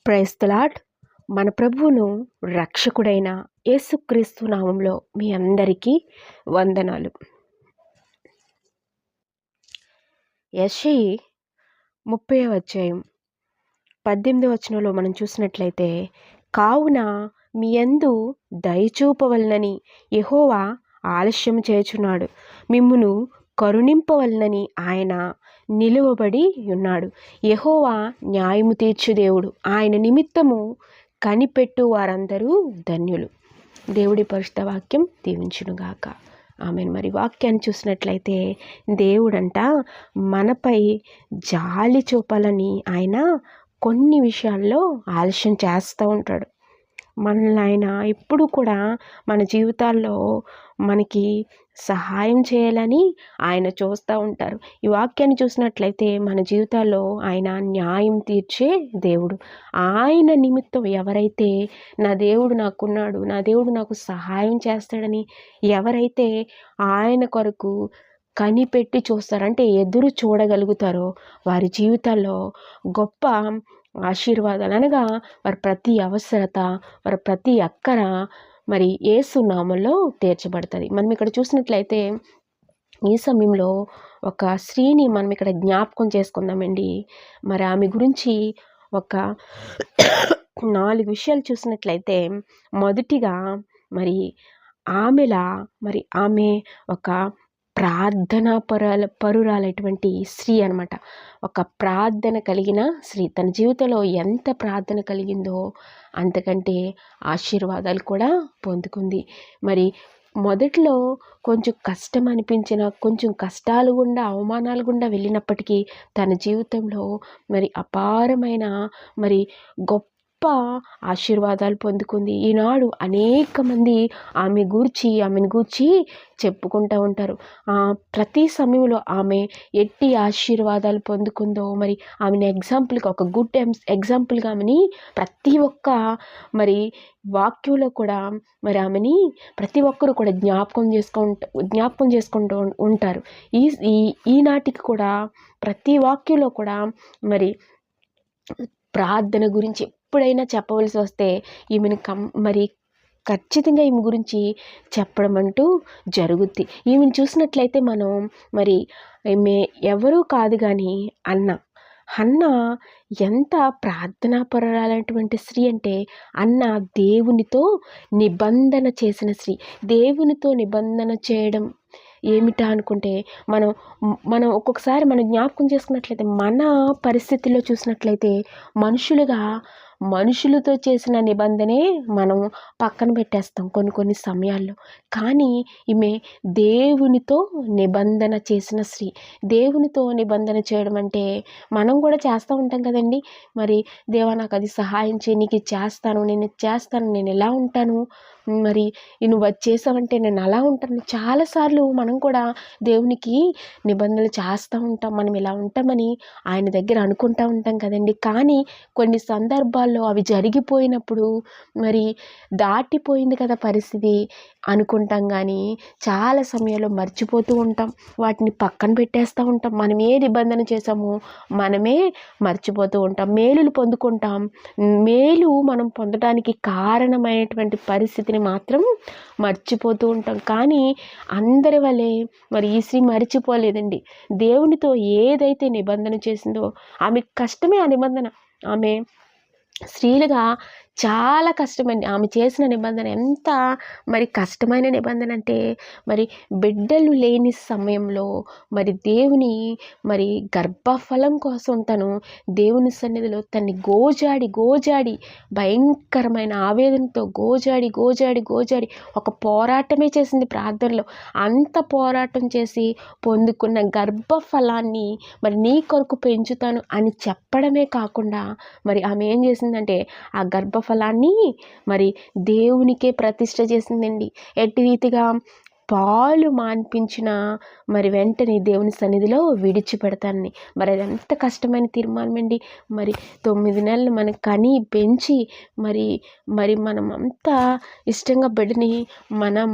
Praise the lord. మన ప్రభువును రక్షకుడైన యేసుక్రీస్తు నామంలో మీ అందరికీ వందనాలు. యెషయి 30వ అధ్యాయం 18వ వచనంలో మనం చూసినట్లయితే, కావున మీ యందు దయచూపవలనని యెహోవా ఆలస్యం చేయుచున్నాడు, మిమ్మును కరుణింపవలనని ఆయన నిలువబడి ఉన్నాడు. యెహోవా న్యాయము తీర్చు దేవుడు, ఆయన నిమిత్తము కనిపెట్టు వారందరూ ధన్యులు. దేవుడి పరిశుద్ధ వాక్యం దీవించునుగాక. ఆమెన్. మరి వాక్యాన్ని చూసినట్లయితే, దేవుడంట మనపై జాలి చూపాలని ఆయన కొన్ని విషయాల్లో ఆలస్యం చేస్తూ ఉంటాడు. మనల్ని ఆయన ఎప్పుడు కూడా మన జీవితాల్లో మనకి సహాయం చేయాలని ఆయన చూస్తూ ఉంటారు. ఈ వాక్యాన్ని చూసినట్లయితే మన జీవితాల్లో ఆయన న్యాయం తీర్చే దేవుడు. ఆయన నిమిత్తం ఎవరైతే నా దేవుడు నాకున్నాడు, నా దేవుడు నాకు సహాయం చేస్తాడని ఎవరైతే ఆయన కొరకు కనిపెట్టి చూస్తారంటే ఎదురు చూడగలుగుతారో వారి జీవితాల్లో గొప్ప ఆశీర్వాదాలు, అనగా వారి ప్రతి అవసరత, వారి ప్రతి అక్కర మరి యేసు నామంలో తీర్చబడుతుంది. మనం ఇక్కడ చూసినట్లయితే ఈ సమయంలో ఒక స్త్రీని మనం ఇక్కడ జ్ఞాపకం చేసుకుందామండి. మరి ఆమె గురించి ఒక 4 విషయాలు చూసినట్లయితే, మొదటిగా మరి ఆమె ఒక ప్రార్థనా పరురాలైనటువంటి స్త్రీ అనమాట. ఒక ప్రార్థన కలిగిన స్త్రీ. తన జీవితంలో ఎంత ప్రార్థన కలిగిందో అంతకంటే ఆశీర్వాదాలు కూడా పొందుకుంది. మరి మొదట్లో కొంచెం కష్టం అనిపించిన, కొంచెం కష్టాలు గుండా, అవమానాలు గుండా వెళ్ళినప్పటికీ తన జీవితంలో మరి అపారమైన మరి గొప్ప ఆశీర్వాదాలు పొందుకుంది. ఈనాడు అనేక మంది ఆమెను గూర్చి చెప్పుకుంటూ ఉంటారు. ప్రతి సమయంలో ఆమె ఎట్టి ఆశీర్వాదాలు పొందుకుందో, మరి ఆమెను ఎగ్జాంపుల్గా, ఒక గుడ్ ఎగ్జాంపుల్గా ఆమెని ప్రతి ఒక్క మరి వాక్యంలో కూడా మరి ఆమెని ప్రతి ఒక్కరు కూడా జ్ఞాపకం చేసుకుంటూ ఉంటారు. ఈనాటికి కూడా ప్రతి వాక్యంలో కూడా మరి ప్రార్థన గురించి ఎప్పుడైనా చెప్పవలసి వస్తే ఈమెను మరి ఖచ్చితంగా ఈమె గురించి చెప్పడం అంటూ జరుగుద్ది. ఈమెను చూసినట్లయితే మనం మరి ఈమె ఎవరూ కాదు కానీ అన్న ఎంత ప్రార్థనాపరురాలైనటువంటి స్త్రీ అంటే, అన్న దేవునితో నిబంధన చేసిన స్త్రీ. దేవునితో నిబంధన చేయడం ఏమిటా అనుకుంటే, మనం ఒక్కొక్కసారి మనం జ్ఞాపకం చేసుకున్నట్లయితే, మన పరిస్థితుల్లో చూసినట్లయితే మనుషులతో చేసిన నిబంధనే మనం పక్కన పెట్టేస్తాం కొన్ని సమయాల్లో. కానీ ఈమె దేవునితో నిబంధన చేసిన స్త్రీ. దేవునితో నిబంధన చేయడం అంటే మనం కూడా చేస్తూ ఉంటాం కదండి. మరి దేవా నాకు అది సహాయం చేయి, నీకు ఇది చేస్తాను, నేను ఎలా ఉంటాను, మరి నువ్వు అది చేసావంటే నేను అలా ఉంటాను. చాలాసార్లు మనం కూడా దేవునికి నిబంధనలు చేస్తూ ఉంటాం, మనం ఇలా ఉంటామని ఆయన దగ్గర అనుకుంటూ ఉంటాం కదండి. కానీ కొన్ని సందర్భాల్లో అవి జరిగిపోయినప్పుడు మరి దాటిపోయింది కదా పరిస్థితి అనుకుంటాం, కానీ చాలా సమయాల్లో మర్చిపోతూ ఉంటాం, వాటిని పక్కన పెట్టేస్తూ ఉంటాం. మనం ఏ నిబంధన చేసామో మనమే మర్చిపోతూ ఉంటాం. మేలులు పొందుకుంటాం, మేలు మనం పొందడానికి కారణమైనటువంటి పరిస్థితిని మాత్రం మర్చిపోతూ ఉంటాం. కానీ అందరి వలె మరి ఈ స్త్రీ మర్చిపోలేదండి. దేవునితో ఏదైతే నిబంధన చేసిందో, ఆమె కష్టమే ఆ నిబంధన. ఆమె స్త్రీలుగా చాలా కష్టమండి. ఆమె చేసిన నిబంధన ఎంత మరి కష్టమైన నిబంధన అంటే, మరి బిడ్డలు లేని సమయంలో మరి దేవుని మరి గర్భఫలం కోసం తను దేవుని సన్నిధిలో తన్ని గోజాడి భయంకరమైన ఆవేదనతో గోజాడి ఒక పోరాటమే చేసింది ప్రార్థనలో. అంత పోరాటం చేసి పొందుకున్న గర్భఫలాన్ని మరి నీ కొరకు పెంచుతాను అని చెప్పడమే కాకుండా, మరి ఆమె ఏం చేసిందంటే ఆ గర్భఫలాన్ని మరి దేవునికే ప్రతిష్ఠ చేసిందండి. ఎట్టి రీతిగా పాలు మాన్పించిన మరి వెంటనే దేవుని సన్నిధిలో విడిచిపెడతానని. మరి అది ఎంత కష్టమైన తీర్మానం అండి. మరి 9 నెలలు మనకి కని పెంచి మరి మరి మనం అంతా ఇష్టంగా బిడ్డని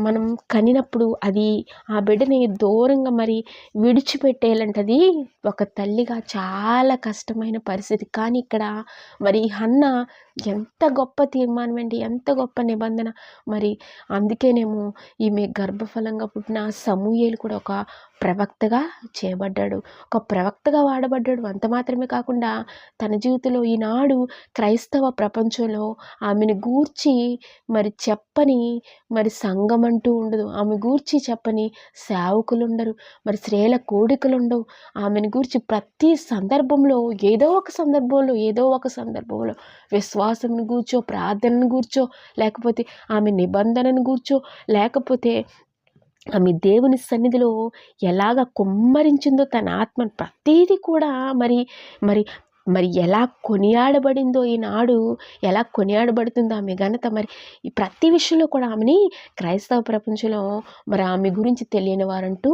మనం కనినప్పుడు అది ఆ బిడ్డని దూరంగా మరి విడిచిపెట్టేయాలంటది ఒక తల్లిగా చాలా కష్టమైన పరిస్థితి. కానీ ఇక్కడ మరి హన్న ఎంత గొప్ప తీర్మానం అండి, ఎంత గొప్ప నిబంధన. మరి అందుకేనేమో ఈమె గర్భఫలంగా పుట్టిన సమూయేలు కూడా ఒక ప్రవక్తగా చేయబడ్డాడు, ఒక ప్రవక్తగా వాడబడ్డాడు. అంత మాత్రమే కాకుండా తన జీవితంలో ఈనాడు క్రైస్తవ ప్రపంచంలో ఆమెను గూర్చి మరి చెప్పని మరి సంఘం అంటూ ఉండదు, ఆమె గూర్చి చెప్పని సేవకులు ఉండరు, మరి స్త్రీల కోడికలు ఉండవు. ఆమెను గూర్చి ప్రతి సందర్భంలో ఏదో ఒక సందర్భంలో విశ్వాసంను గూర్చో, ప్రార్థనను గూర్చో, లేకపోతే ఆమె నిబంధనను గూర్చో, లేకపోతే ఆమె దేవుని సన్నిధిలో ఎలాగ కుమ్మరించిందో తన ఆత్మను ప్రతీది కూడా మరి మరి మరి ఎలా కొనియాడబడిందో ఈనాడు, ఎలా కొనియాడబడుతుందో ఆమె ఘనత. మరి ఈ ప్రతి విషయంలో కూడా ఆమెని క్రైస్తవ ప్రపంచంలో మరి ఆమె గురించి తెలియని వారంటూ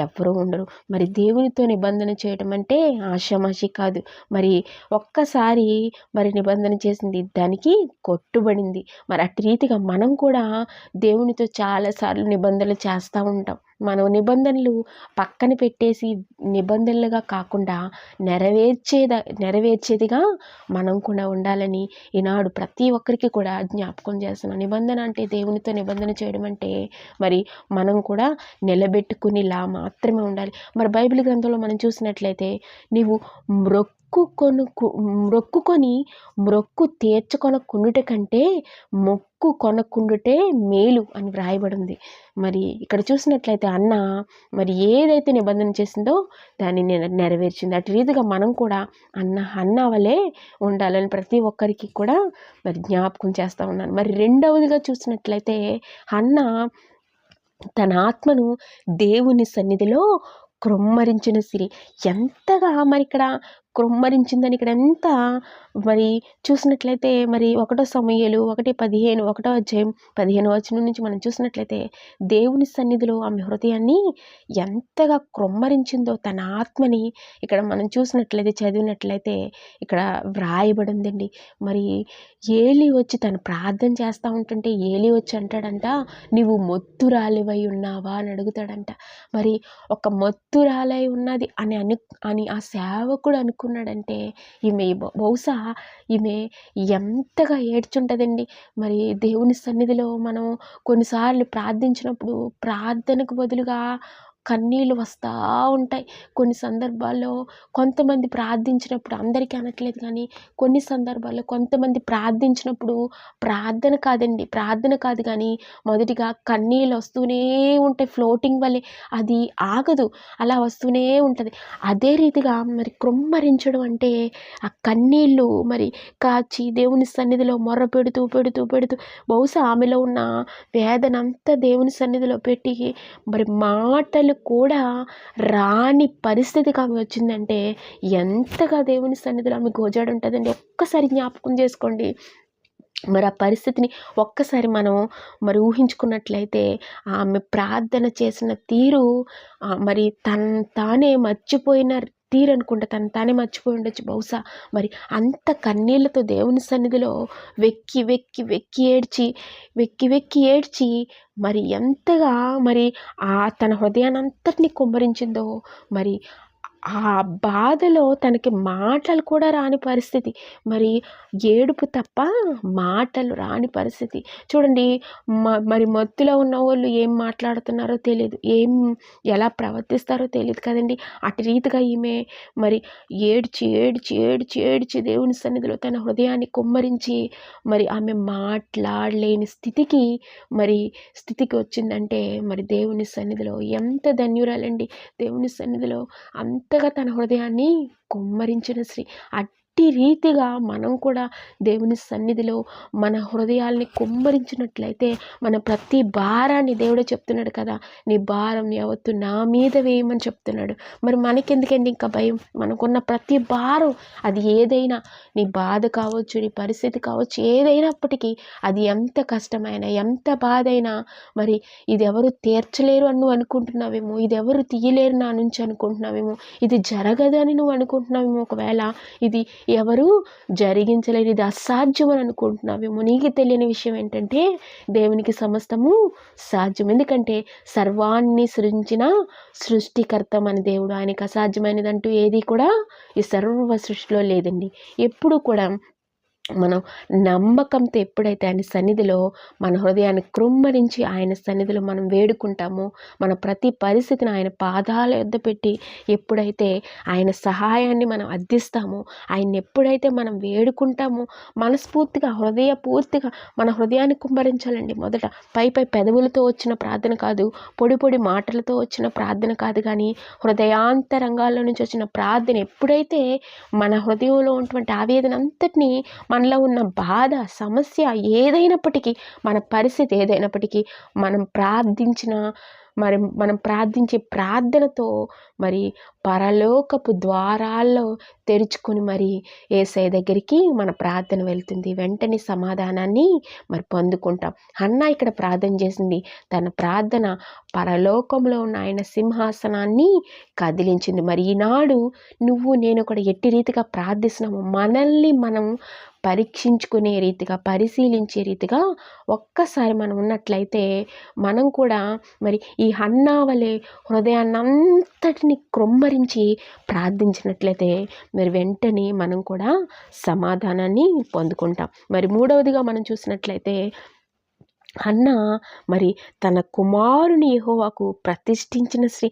ఎవరూ ఉండరు. మరి దేవునితో నిబంధన చేయడం అంటే ఆషామాషి కాదు. మరి ఒక్కసారి మరి నిబంధన చేసింది దానికి కొట్టుబడింది. మరి అట్టి రీతిగా మనం కూడా దేవునితో చాలాసార్లు నిబంధనలు చేస్తూ ఉంటాం. మనం నిబంధనలు పక్కన పెట్టేసి నిబంధనలుగా కాకుండా నెరవేర్చేదిగా మనం కూడా ఉండాలని ఈనాడు ప్రతి ఒక్కరికి కూడా జ్ఞాపకం చేస్తున్నాం. నిబంధన అంటే దేవునితో నిబంధన చేయడం అంటే మరి మనం కూడా నిలబెట్టుకునేలా మాత్రమే ఉండాలి. మరి బైబిల్ గ్రంథంలో మనం చూసినట్లయితే నీవు మ్రొక్కుకొని మ్రొక్కు తీర్చుకొనకుండుట కంటే మొక్కు కొనకుండుటే మేలు అని వ్రాయబడింది. మరి ఇక్కడ చూసినట్లయితే అన్న మరి ఏదైతే నిబంధన చేసిందో దాన్ని నెరవేర్చింది. అటు రీతిగా మనం కూడా అన్న వలె ఉండాలని ప్రతి ఒక్కరికి కూడా మరి జ్ఞాపకం చేస్తూ ఉన్నాను. మరి రెండవదిగా చూసినట్లయితే అన్న తన ఆత్మను దేవుని సన్నిధిలో క్రొమ్మరించిన సిరి. ఎంతగా మరి ఇక్కడ క్రొమ్మరించిందని ఇక్కడ ఎంత మరి చూసినట్లయితే మరి 1 సమూయేలు 1:15 1వ అధ్యాయం 15వ వచనం నుంచి మనం చూసినట్లయితే దేవుని సన్నిధిలో ఆమె హృదయాన్ని ఎంతగా క్రొమ్మరించిందో తన ఆత్మని ఇక్కడ మనం చూసినట్లయితే చదివినట్లయితే ఇక్కడ వ్రాయబడిందండి. మరి ఏలి వచ్చి తను ప్రార్థన చేస్తూ ఉంటుంటే ఏలి వచ్చి అంటాడంట, నీవు మొత్తురాలివై ఉన్నావా అని అడుగుతాడంట. మరి ఒక మొత్తురాలై ఉన్నది అని ఆ సేవకుడు అనుకున్నాడంటే ఈమె బహుశా ఈమె ఎంతగా ఏడ్చుంటుందండి. మరి దేవుని సన్నిధిలో మనం కొన్నిసార్లు ప్రార్థించినప్పుడు ప్రార్థనకు బదులుగా కన్నీళ్ళు వస్తూ ఉంటాయి. కొన్ని సందర్భాల్లో కొంతమంది ప్రార్థించినప్పుడు, అందరికీ అనట్లేదు కానీ కొన్ని సందర్భాల్లో కొంతమంది ప్రార్థించినప్పుడు ప్రార్థన కాదు కానీ మొదటిగా కన్నీళ్ళు వస్తూనే ఉంటాయి. ఫ్లోటింగ్ వల్లే అది ఆగదు, అలా వస్తూనే ఉంటుంది. అదే రీతిగా మరి క్రొమ్మరించడం అంటే ఆ కన్నీళ్ళు మరి కాచి దేవుని సన్నిధిలో మొర్ర పెడుతూ బహుశా ఆమెలో ఉన్న వేదనంతా దేవుని సన్నిధిలో పెట్టి మరి మాటలు కూడా రాని పరిస్థితికి ఆమె వచ్చిందంటే ఎంతగా దేవుని సన్నిధిలో ఆమె గోజాడు ఉంటుందండి. ఒక్కసారి జ్ఞాపకం చేసుకోండి. మరి ఆ పరిస్థితిని ఒక్కసారి మనం మరి ఊహించుకున్నట్లయితే ఆమె ప్రార్థన చేసిన తీరు మరి తానే మర్చిపోయిన తీరు అనుకుంటా, తానే మర్చిపోయి ఉండొచ్చు బహుశా. మరి అంత కన్నీళ్లతో దేవుని సన్నిధిలో వెక్కి ఏడ్చి మరి ఎంతగా మరి తన హృదయానంతటిని కుమ్మరించిందో. మరి ఆ బాధలో తనకి మాటలు కూడా రాని పరిస్థితి, మరి ఏడుపు తప్ప మాటలు రాని పరిస్థితి. చూడండి, మరి మత్తులో ఉన్న వాళ్ళు ఏం మాట్లాడుతున్నారో తెలియదు, ఎలా ప్రవర్తిస్తారో తెలియదు కదండి. అటు రీతిగా ఈమె మరి ఏడ్చి దేవుని సన్నిధిలో తన హృదయాన్ని కుమ్మరించి మరి ఆమె మాట్లాడలేని స్థితికి వచ్చిందంటే మరి దేవుని సన్నిధిలో ఎంత ధన్యురాలండి. దేవుని సన్నిధిలో అంతగా తన హృదయాన్ని కుమ్మరించిన స్త్రీ. అట్టి రీతిగా మనం కూడా దేవుని సన్నిధిలో మన హృదయాల్ని కుమ్మరించినట్లయితే మన ప్రతి భారాన్ని దేవుడే చెప్తున్నాడు కదా, నీ భారం యావత్తు నా మీద వేయమని చెప్తున్నాడు. మరి మనకెందుకండి ఇంకా భయం? మనకున్న ప్రతి భారం అది ఏదైనా, నీ బాధ కావచ్చు, నీ పరిస్థితి కావచ్చు, ఏదైనప్పటికీ అది ఎంత కష్టమైనా ఎంత బాధ అయినా మరి ఇది ఎవరు తీర్చలేరు అని నువ్వు అనుకుంటున్నావేమో, ఇది ఎవరు తీయలేరు నా నుంచి అనుకుంటున్నావేమో, ఇది జరగదని నువ్వు అనుకుంటున్నావేమో, ఒకవేళ ఇది ఎవరు జరిగించలేరు, ఇది అసాధ్యం అని అనుకుంటున్నావేమో. నీకు తెలియని విషయం ఏంటంటే దేవునికి సమస్తము సాధ్యం. ఎందుకంటే సర్వాన్ని సృజించిన సృష్టికర్త మన దేవుడు. ఆయనకు అసాధ్యమైనదంటూ ఏది కూడా ఈ సర్వ సృష్టిలో లేదండి. ఎప్పుడు కూడా మనం నమ్మకంతో ఎప్పుడైతే ఆయన సన్నిధిలో మన హృదయాన్ని కృమ్మరించి ఆయన సన్నిధిలో మనం వేడుకుంటామో, మన ప్రతి పరిస్థితిని ఆయన పాదాల యొద్ద పెట్టి ఎప్పుడైతే ఆయన సహాయాన్ని మనం అర్థిస్తామో, ఆయన్ని ఎప్పుడైతే మనం వేడుకుంటామో, మనస్ఫూర్తిగా హృదయపూర్తిగా మన హృదయాన్ని కుమ్మరించాలండి. మొదట పై పెదవులతో వచ్చిన ప్రార్థన కాదు, పొడి మాటలతో వచ్చిన ప్రార్థన కాదు, కానీ హృదయాంతరంగాల్లో నుంచి వచ్చిన ప్రార్థన ఎప్పుడైతే మన హృదయంలో ఉన్నటువంటి ఆవేదన అంతటినీ, మనలో ఉన్న బాధ, సమస్య ఏదైనప్పటికీ, మన పరిస్థితి ఏదైనప్పటికీ మనం ప్రార్థించే ప్రార్థనతో మరి పరలోకపు ద్వారాల్లో తెరుచుకొని మరి యేసయ్య దగ్గరికి మన ప్రార్థన వెళ్తుంది. వెంటనే సమాధానాన్ని మరి పొందుకుంటాం. హన్నా ఇక్కడ ప్రార్థన చేసింది. తన ప్రార్థన పరలోకంలో ఉన్న ఆయన సింహాసనాన్ని కదిలించింది. మరి ఈనాడు నువ్వు నేను కూడా ఎట్టి రీతిగా ప్రార్థిస్తున్నాము, మనల్ని మనం పరీక్షించుకునే రీతిగా, పరిశీలించే రీతిగా ఒక్కసారి మనం ఉన్నట్లయితే మనం కూడా మరి ఈ హన్నా వలె హృదయాన్నంతటిని కృమ్మరించి ప్రార్థించినట్లయితే మరి వెంటనే మనం కూడా సమాధానాన్ని పొందుకుంటాం. మరి మూడవదిగా మనం చూసినట్లయితే హన్నా మరి తన కుమారుని యెహోవాకు ప్రతిష్ఠించిన స్త్రీ.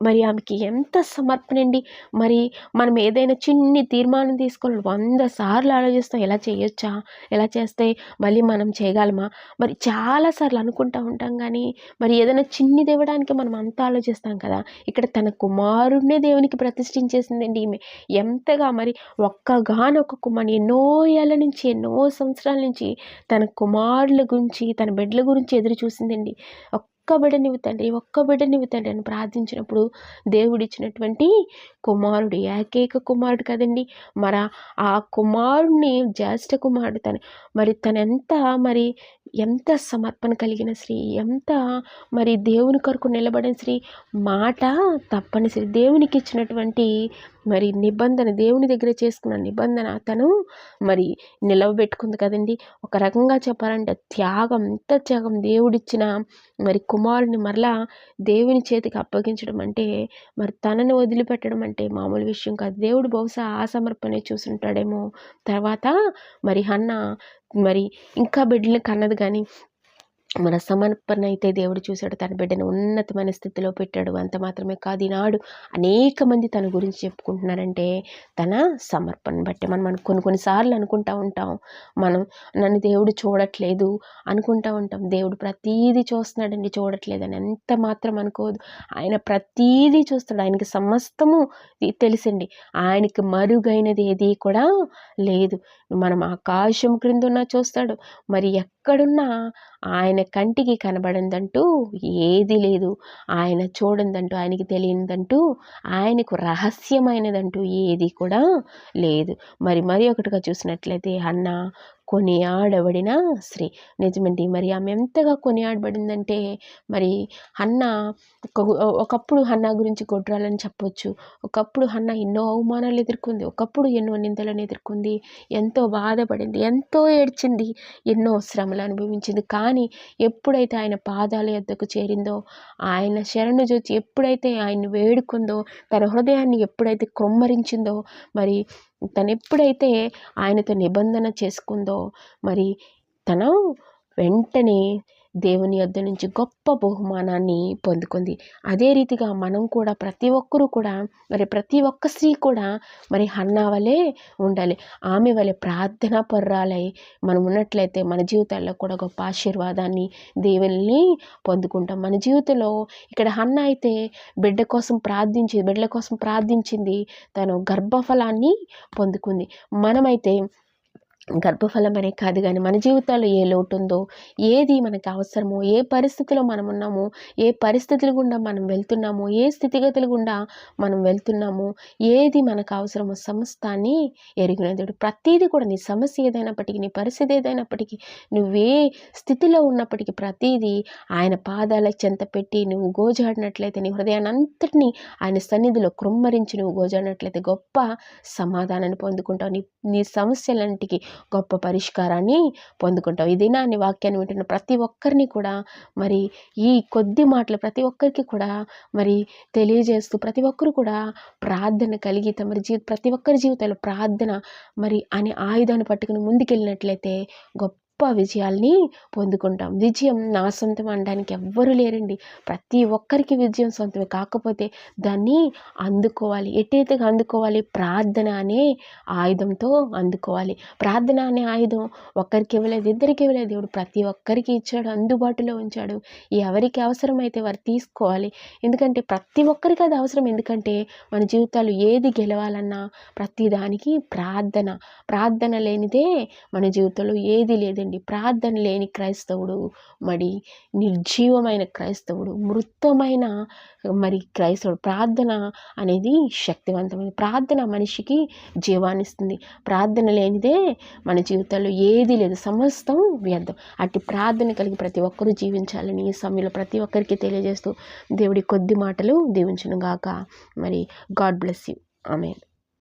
మరి ఆమెకి ఎంత సమర్పణ అండి. మరి మనం ఏదైనా చిన్ని తీర్మానం తీసుకోవాలి, 100 సార్లు ఆలోచిస్తాం, ఎలా చేయొచ్చా, ఎలా చేస్తే మళ్ళీ మనం చేయగలమా. మరి చాలాసార్లు అనుకుంటూ ఉంటాం, కానీ మరి ఏదైనా చిన్నది ఇవ్వడానికి మనం అంతా ఆలోచిస్తాం కదా. ఇక్కడ తన కుమారుడినే దేవునికి ప్రతిష్ఠించేసిందండి ఈమె. ఎంతగా మరి ఒక్కగానొక్క కుమారుని ఎన్నో ఏళ్ళ నుంచి, ఎన్నో సంవత్సరాల నుంచి తన కుమారుల గురించి, తన బిడ్డల గురించి ఎదురు చూసిందండి. ఒక్క బిడ్డనివ్వు తండ్రి అని ప్రార్థించినప్పుడు దేవుడిచ్చినటువంటి కుమారుడు, ఏకైక కుమారుడు కదండి. మరి ఆ కుమారుడిని, జ్యేష్ఠ కుమారుడు ఎంత సమర్పణ కలిగిన స్త్రీ, ఎంత మరి దేవుని కొరకు నిలబడిన స్త్రీ, మాట తప్పని స్త్రీ. దేవునికి ఇచ్చినటువంటి మరి నిబంధన, దేవుని దగ్గర చేసుకున్న నిబంధన తను మరి నిలవబెట్టుకుంది కదండి. ఒక రకంగా చెప్పాలంటే ఎంత త్యాగం దేవుడిచ్చిన మరి కుమారుని మరలా దేవుని చేతికి అప్పగించడం అంటే, మరి తనని వదిలిపెట్టడం అంటే మామూలు విషయం కాదు. దేవుడు బహుశా ఆ సమర్పణే చూసుంటాడేమో. తర్వాత మరి హన్నా మరి ఇంకా బిడ్డలు కన్నది, కానీ మన సమర్పణ అయితే దేవుడు చూశాడు. తన బిడ్డను ఉన్నతమైన స్థితిలో పెట్టాడు. అంత మాత్రమే కాదు, ఈనాడు అనేక మంది తన గురించి చెప్పుకుంటున్నారంటే తన సమర్పణ బట్టి. మనం కొన్నిసార్లు అనుకుంటూ ఉంటాం, నన్ను దేవుడు చూడట్లేదు అనుకుంటూ ఉంటాం. దేవుడు ప్రతీదీ చూస్తున్నాడండి, చూడట్లేదని ఎంత మాత్రం అనుకోదు. ఆయన ప్రతీదీ చూస్తాడు. ఆయనకి సమస్తము తెలుసండి. ఆయనకి మరుగైనది ఏది కూడా లేదు. మనం ఆకాశం క్రింద ఉన్నా చూస్తాడు. మరి ఎక్కడున్నా ఆయన కంటికి కనబడిందంటూ ఏది లేదు. ఆయన చూడందంటూ, ఆయనకి తెలియనిదంటూ, ఆయనకు రహస్యమైనదంటూ ఏది కూడా లేదు. మరి ఒకటిగా చూసినట్లయితే హన్నా కొనియాడబడిన స్త్రీ. నిజమండి. మరి ఆమె ఎంతగా కొనియాడబడిందంటే, మరి హన్నా ఒకప్పుడు హన్నా గురించి గొడ్రాలని చెప్పొచ్చు. ఒకప్పుడు హన్నా ఎన్నో అవమానాలు ఎదుర్కొంది, ఒకప్పుడు ఎన్నో నిందలను ఎదుర్కొంది, ఎంతో బాధపడింది, ఎంతో ఏడ్చింది, ఎన్నో శ్రమలు అనుభవించింది. కానీ ఎప్పుడైతే ఆయన పాదాల యొద్దకు చేరిందో, ఆయన శరణు జొచ్చి ఎప్పుడైతే ఆయన్ని వేడుకుందో, తన హృదయాన్ని ఎప్పుడైతే కృమ్మరించిందో, మరి తను ఎప్పుడైతే ఆయనతో నిబంధన చేసుకుందో, మరి తను వెంటనే దేవుని యొద్ద నుంచి గొప్ప బహుమానాన్ని పొందుకుంది. అదే రీతిగా మనం కూడా ప్రతి ఒక్కరూ కూడా ప్రతి ఒక్క స్త్రీ కూడా హన్నా వలె ఉండాలి. ఆమె వలె ప్రార్థనా పరురాలై మనం ఉన్నట్లయితే మన జీవితాల్లో కూడా గొప్ప ఆశీర్వాదాన్ని దేవుల్ని పొందుకుంటాం. మన జీవితంలో ఇక్కడ హన్నా అయితే బిడ్డల కోసం ప్రార్థించింది, తను గర్భఫలాన్ని పొందుకుంది. మనమైతే గర్భఫలం అనే కాదు కానీ మన జీవితాల్లో ఏ లోటు ఉందో, ఏది మనకు అవసరమో, ఏ పరిస్థితిలో మనం ఉన్నామో, ఏ పరిస్థితుల గుండా మనం వెళ్తున్నామో, ఏ స్థితిగతుల గుండా మనం వెళ్తున్నామో, ఏది మనకు అవసరమో సమస్తాన్ని ఎరిగిన దేవుడు. ప్రతీది కూడా నీ సమస్య ఏదైనప్పటికీ, నీ పరిస్థితి ఏదైనప్పటికీ, నువ్వే స్థితిలో ఉన్నప్పటికీ ప్రతీది ఆయన పాదాల చెంత పెట్టి నువ్వు గోజాడినట్లయితే, నీ హృదయాన్ని అంతటినీ ఆయన సన్నిధిలో కృమ్మరించి నువ్వు గోజాడినట్లయితే గొప్ప సమాధానాన్ని పొందుకుంటావు. నీ సమస్యలంటికి గొప్ప పరిష్కారాన్ని పొందుకుంటావు. ఈ దినాన్ని వాక్యాన్ని వింటున్న ప్రతి ఒక్కరిని కూడా ఈ కొద్ది మాటలు ప్రతి ఒక్కరికి కూడా తెలియజేస్తూ, ప్రతి ఒక్కరు కూడా ప్రార్థన కలిగి ప్రతి ఒక్కరి జీవితంలో ప్రార్థన అనే ఆయుధాన్ని పట్టుకుని ముందుకెళ్ళినట్లయితే గొప్ప విజయాల్ని పొందుకుంటాం. విజయం నా సొంతం అనడానికి ఎవ్వరూ లేరండి. ప్రతి ఒక్కరికి విజయం సొంతమే. కాకపోతే దాన్ని అందుకోవాలి. ఎట్టయితే అందుకోవాలి? ప్రార్థన అనే ఆయుధంతో అందుకోవాలి. ప్రార్థన అనే ఆయుధం ఒక్కరికి ఇవ్వలేదు, ఇద్దరికి ఇవ్వలేదు. దేవుడు ప్రతి ఒక్కరికి ఇచ్చాడు, అందుబాటులో ఉంచాడు. ఎవరికి అవసరమైతే వారు తీసుకోవాలి. ఎందుకంటే ప్రతి ఒక్కరికి అది అవసరం. ఎందుకంటే మన జీవితాలు ఏది గెలవాలన్నా ప్రతి దానికి ప్రార్థన లేనిదే మన జీవితంలో ఏది లేదండి. ప్రార్థన లేని క్రైస్తవుడు నిర్జీవమైన క్రైస్తవుడు, మృతమైన క్రైస్తవుడు. ప్రార్థన అనేది శక్తివంతమైన. ప్రార్థన మనిషికి జీవాన్నిస్తుంది. ప్రార్థన లేనిదే మన జీవితంలో ఏది లేదు, సమస్తం వ్యర్థం. అట్టి ప్రార్థన కలిగి ప్రతి ఒక్కరూ జీవించాలని ఈ సమయంలో ప్రతి ఒక్కరికి తెలియజేస్తూ దేవుడి కొద్ది మాటలు దీవించును గాక. God bless you. ఆమేన్.